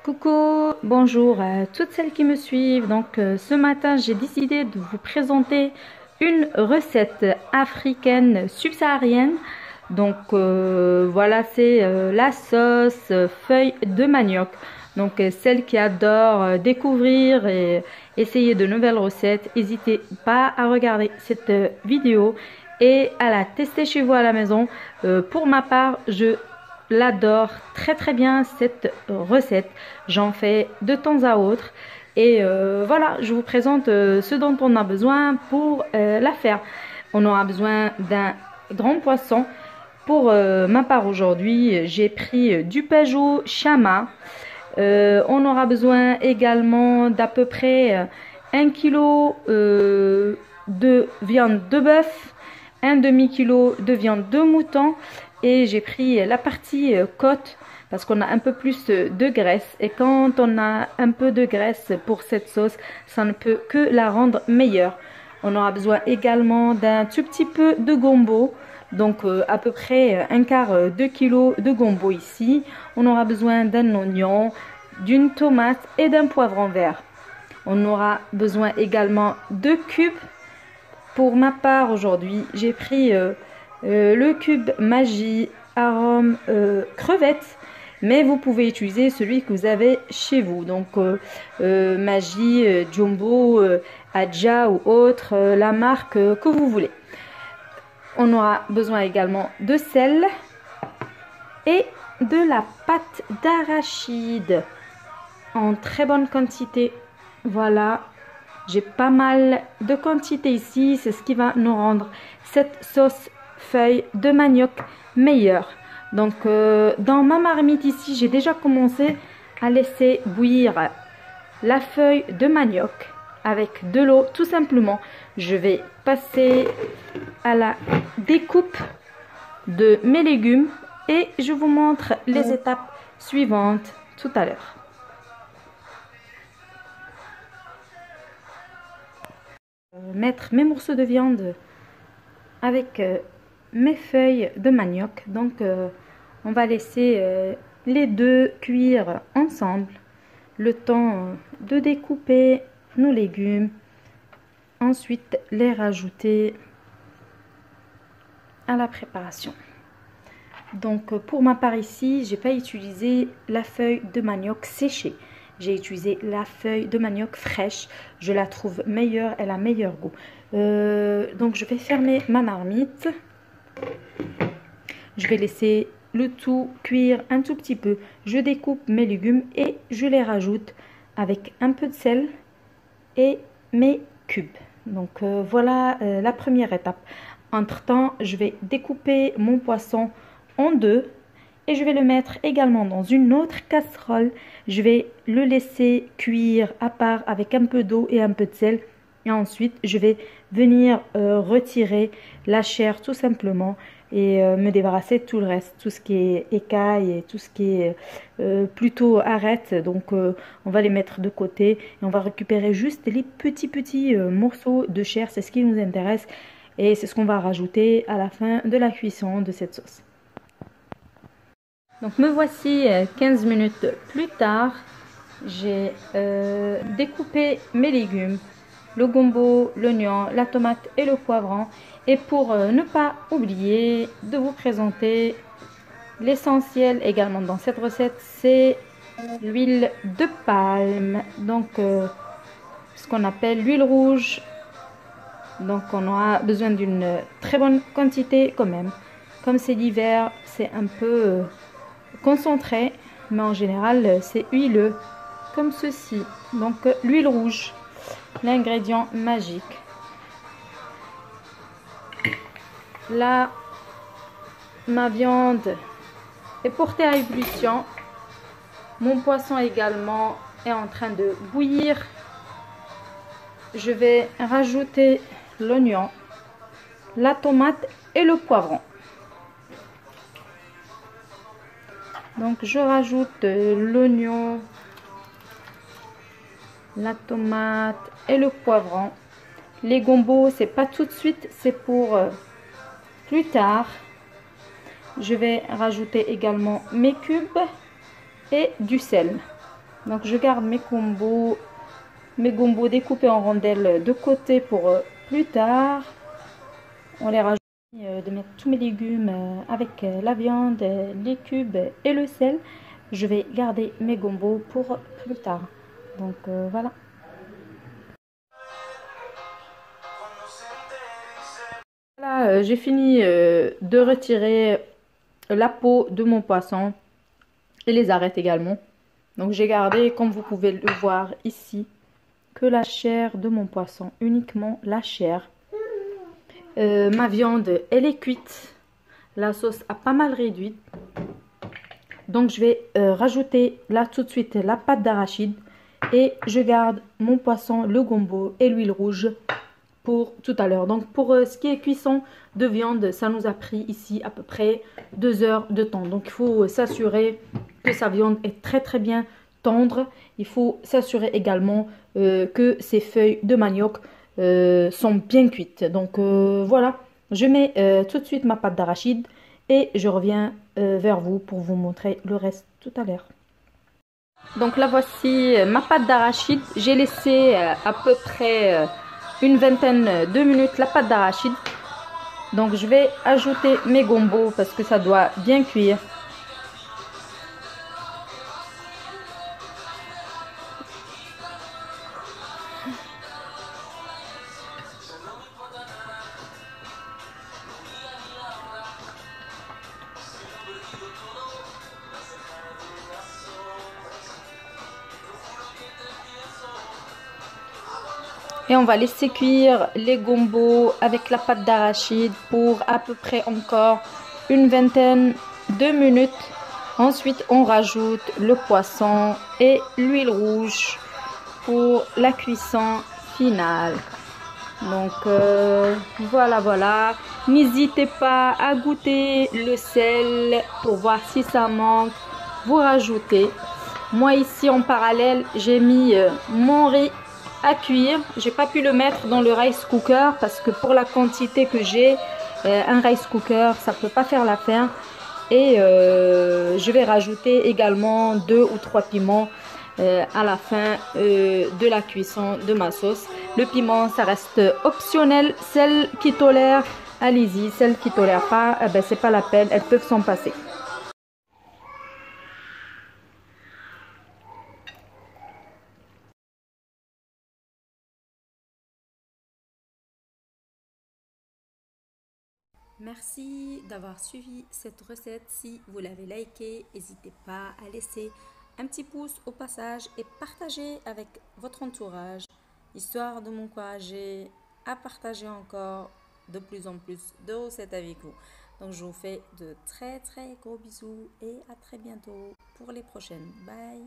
Coucou, bonjour à toutes celles qui me suivent. Ce matin, j'ai décidé de vous présenter une recette africaine subsaharienne. Voilà, c'est la sauce feuille de manioc. Celles qui adorent découvrir et essayer de nouvelles recettes, n'hésitez pas à regarder cette vidéo et à la tester chez vous à la maison. Pour ma part, je l'adore très bien cette recette. J'en fais de temps à autre et voilà, je vous présente ce dont on a besoin pour la faire. On aura besoin d'un grand poisson. Pour ma part aujourd'hui, j'ai pris du Pajot Chama. On aura besoin également d'à peu près 1 kg de viande de bœuf, un demi-kilo de viande de mouton. Et j'ai pris la partie côte parce qu'on a un peu plus de graisse. Et quand on a un peu de graisse pour cette sauce, ça ne peut que la rendre meilleure. On aura besoin également d'un tout petit peu de gombo. À peu près un quart de kilo de gombo ici. On aura besoin d'un oignon, d'une tomate et d'un poivron vert. On aura besoin également de cubes. Pour ma part aujourd'hui, j'ai pris le cube Maggi arôme crevette, mais vous pouvez utiliser celui que vous avez chez vous. Maggi, Jumbo, Adja ou autre, la marque que vous voulez. On aura besoin également de sel et de la pâte d'arachide en très bonne quantité. Voilà, j'ai pas mal de quantité ici, c'est ce qui va nous rendre cette sauce feuille de manioc meilleure. Dans ma marmite ici, j'ai déjà commencé à laisser bouillir la feuille de manioc avec de l'eau tout simplement. Je vais passer à la découpe de mes légumes et je vous montre les étapes suivantes tout à l'heure. Mettre mes morceaux de viande avec mes feuilles de manioc. On va laisser les deux cuire ensemble le temps de découper nos légumes, ensuite les rajouter à la préparation. Pour ma part ici, j'ai pas utilisé la feuille de manioc séchée, j'ai utilisé la feuille de manioc fraîche. Je la trouve meilleure, elle a meilleur goût. Je vais fermer ma marmite. Je vais laisser le tout cuire un tout petit peu. Je découpe mes légumes et je les rajoute avec un peu de sel et mes cubes. Voilà la première étape. Entre temps, je vais découper mon poisson en deux et je vais le mettre également dans une autre casserole. Je vais le laisser cuire à part avec un peu d'eau et un peu de sel. Et ensuite, je vais venir retirer la chair tout simplement et me débarrasser de tout le reste, tout ce qui est écailles et tout ce qui est plutôt arête. On va les mettre de côté et on va récupérer juste les petits morceaux de chair. C'est ce qui nous intéresse et c'est ce qu'on va rajouter à la fin de la cuisson de cette sauce. Me voici 15 minutes plus tard. J'ai découpé mes légumes, le gombo, l'oignon, la tomate et le poivron. Et pour ne pas oublier de vous présenter l'essentiel également dans cette recette, c'est l'huile de palme. Ce qu'on appelle l'huile rouge. On aura besoin d'une très bonne quantité quand même. Comme c'est l'hiver, c'est un peu concentré, mais en général c'est huileux comme ceci. L'huile rouge, l'ingrédient magique. Là, ma viande est portée à ébullition. Mon poisson également est en train de bouillir. Je vais rajouter l'oignon, la tomate et le poivron. Je rajoute l'oignon, la tomate et le poivron. Les gombos, c'est pas tout de suite, c'est pour plus tard. Je vais rajouter également mes cubes et du sel. Donc je garde mes gombos découpés en rondelles de côté pour plus tard. On les rajoute de mettre tous mes légumes avec la viande, les cubes et le sel. Je vais garder mes gombos pour plus tard. Donc voilà. Voilà, j'ai fini de retirer la peau de mon poisson et les arêtes également. Donc j'ai gardé, comme vous pouvez le voir ici, que la chair de mon poisson, uniquement la chair. Ma viande, elle est cuite. La sauce a pas mal réduit. Donc je vais rajouter là tout de suite la pâte d'arachide. Et je garde mon poisson, le gombo et l'huile rouge pour tout à l'heure. Donc pour ce qui est cuisson de viande, ça nous a pris ici à peu près 2 heures de temps. Donc il faut s'assurer que sa viande est très bien tendre. Il faut s'assurer également que ses feuilles de manioc sont bien cuites. Donc voilà, je mets tout de suite ma pâte d'arachide et je reviens vers vous pour vous montrer le reste tout à l'heure. Donc là voici ma pâte d'arachide. J'ai laissé à peu près une vingtaine de minutes la pâte d'arachide. Donc je vais ajouter mes gombos parce que ça doit bien cuire. Et on va laisser cuire les gombos avec la pâte d'arachide pour à peu près encore une vingtaine de minutes. Ensuite, on rajoute le poisson et l'huile rouge pour la cuisson finale. Donc voilà. N'hésitez pas à goûter le sel pour voir si ça manque. Vous rajoutez. Moi ici en parallèle, j'ai mis mon riz à cuire. J'ai pas pu le mettre dans le rice cooker parce que pour la quantité que j'ai, un rice cooker ça peut pas faire l'affaire. Et je vais rajouter également 2 ou 3 piments à la fin de la cuisson de ma sauce. Le piment ça reste optionnel. Celles qui tolèrent, allez-y. Celles qui tolèrent pas, ben, c'est pas la peine, elles peuvent s'en passer. Merci d'avoir suivi cette recette. Si vous l'avez likée, n'hésitez pas à laisser un petit pouce au passage et partager avec votre entourage, histoire de m'encourager à partager encore de plus en plus de recettes avec vous. Donc je vous fais de très gros bisous et à très bientôt pour les prochaines. Bye!